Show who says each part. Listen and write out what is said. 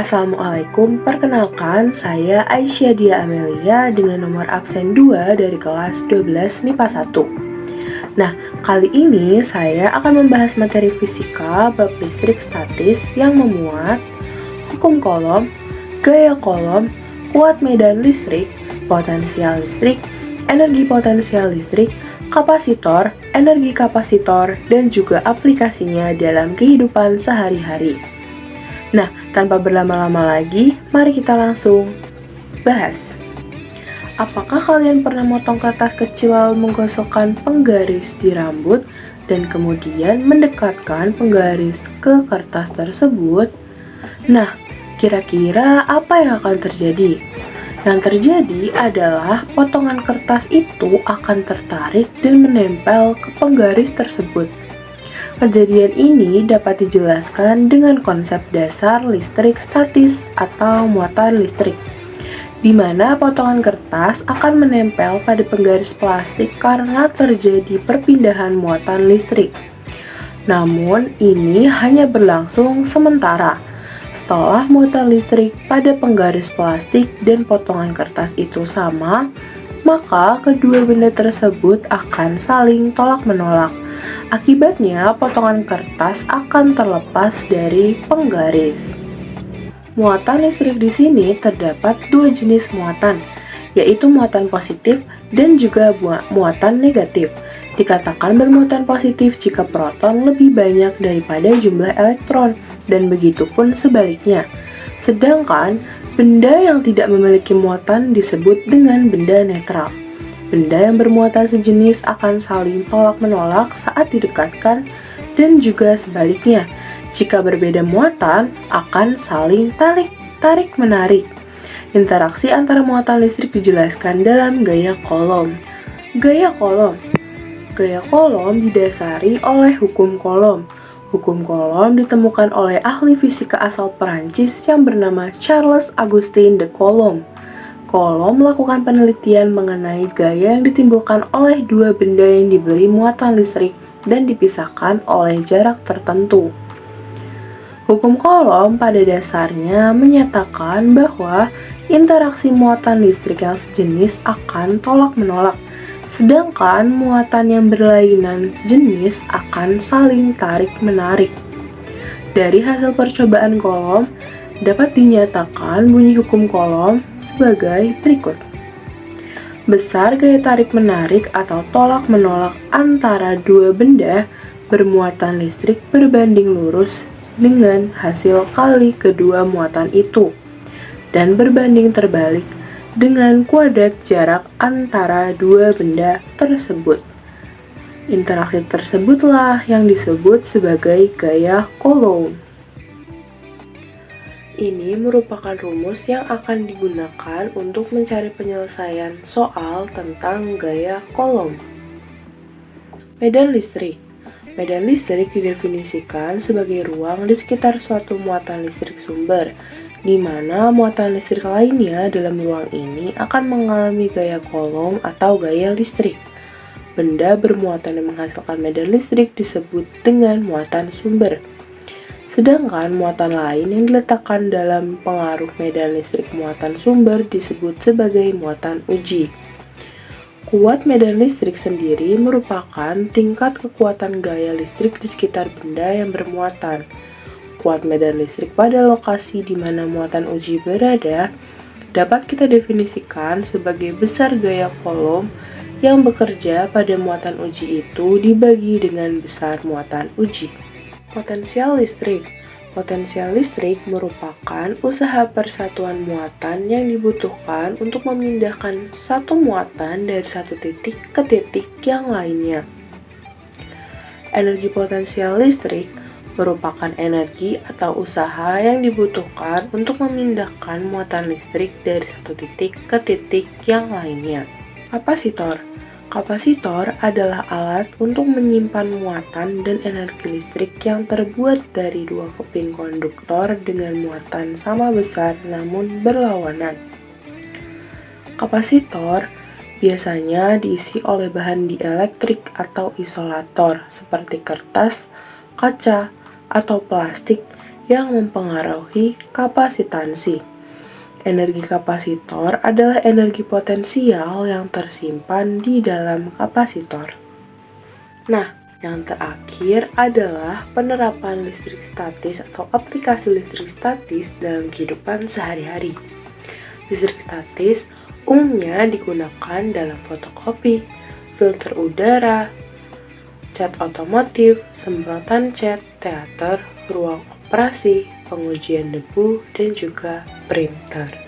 Speaker 1: Assalamualaikum, perkenalkan saya Aisyah Dia Amelia dengan nomor absen 2 dari kelas 12 MIPA 1. Nah, kali ini saya akan membahas materi fisika bab listrik statis yang memuat hukum Coulomb, gaya Coulomb, kuat medan listrik, potensial listrik, energi potensial listrik, kapasitor, energi kapasitor, dan juga aplikasinya dalam kehidupan sehari-hari. Nah, tanpa berlama-lama lagi, mari kita langsung bahas. Apakah kalian pernah motong kertas kecil lalu menggosokkan penggaris di rambut dan kemudian mendekatkan penggaris ke kertas tersebut? Nah, kira-kira apa yang akan terjadi? Yang terjadi adalah potongan kertas itu akan tertarik dan menempel ke penggaris tersebut. Kejadian ini dapat dijelaskan dengan konsep dasar listrik statis atau muatan listrik, di mana potongan kertas akan menempel pada penggaris plastik karena terjadi perpindahan muatan listrik. Namun, ini hanya berlangsung sementara. Setelah muatan listrik pada penggaris plastik dan potongan kertas itu sama, maka kedua benda tersebut akan saling tolak-menolak. Akibatnya, potongan kertas akan terlepas dari penggaris. Muatan listrik di sini terdapat dua jenis muatan, yaitu muatan positif dan juga muatan negatif. Dikatakan bermuatan positif jika proton lebih banyak daripada jumlah elektron, dan begitu pun sebaliknya. Sedangkan benda yang tidak memiliki muatan disebut dengan benda netral. Benda yang bermuatan sejenis akan saling tolak-menolak saat didekatkan dan juga sebaliknya. Jika berbeda muatan, akan saling tarik-menarik. Interaksi antara muatan listrik dijelaskan dalam gaya Coulomb. Gaya Coulomb didasari oleh hukum Coulomb. Hukum Coulomb ditemukan oleh ahli fisika asal Perancis yang bernama Charles Augustin de Coulomb. Coulomb melakukan penelitian mengenai gaya yang ditimbulkan oleh dua benda yang diberi muatan listrik dan dipisahkan oleh jarak tertentu. Hukum Coulomb pada dasarnya menyatakan bahwa interaksi muatan listrik yang sejenis akan tolak-menolak, sedangkan muatan yang berlainan jenis akan saling tarik-menarik. Dari hasil percobaan Coulomb, dapat dinyatakan bunyi hukum Coulomb sebagai berikut. Besar gaya tarik-menarik atau tolak-menolak antara dua benda bermuatan listrik berbanding lurus dengan hasil kali kedua muatan itu, dan berbanding terbalik dengan kuadrat jarak antara dua benda tersebut. Interaksi tersebutlah yang disebut sebagai gaya Coulomb. Ini merupakan rumus yang akan digunakan untuk mencari penyelesaian soal tentang gaya Coulomb. Medan listrik. Medan listrik didefinisikan sebagai ruang di sekitar suatu muatan listrik sumber, di mana muatan listrik lainnya dalam ruang ini akan mengalami gaya Coulomb atau gaya listrik. Benda bermuatan yang menghasilkan medan listrik disebut dengan muatan sumber. Sedangkan muatan lain yang diletakkan dalam pengaruh medan listrik muatan sumber disebut sebagai muatan uji. Kuat medan listrik sendiri merupakan tingkat kekuatan gaya listrik di sekitar benda yang bermuatan. Kuat medan listrik pada lokasi di mana muatan uji berada dapat kita definisikan sebagai besar gaya Coulomb yang bekerja pada muatan uji itu dibagi dengan besar muatan uji. Potensial listrik. Potensial listrik merupakan usaha persatuan muatan yang dibutuhkan untuk memindahkan satu muatan dari satu titik ke titik yang lainnya. Energi potensial listrik merupakan energi atau usaha yang dibutuhkan untuk memindahkan muatan listrik dari satu titik ke titik yang lainnya. Kapasitor. Kapasitor adalah alat untuk menyimpan muatan dan energi listrik yang terbuat dari dua keping konduktor dengan muatan sama besar namun berlawanan. Kapasitor biasanya diisi oleh bahan dielektrik atau isolator seperti kertas, kaca, atau plastik yang mempengaruhi kapasitansi. Energi kapasitor adalah energi potensial yang tersimpan di dalam kapasitor. Nah, yang terakhir adalah penerapan listrik statis atau aplikasi listrik statis dalam kehidupan sehari-hari. Listrik statis umumnya digunakan dalam fotokopi, filter udara, cat otomotif, semprotan cat, teater, ruang operasi, pengujian debu, dan juga printer.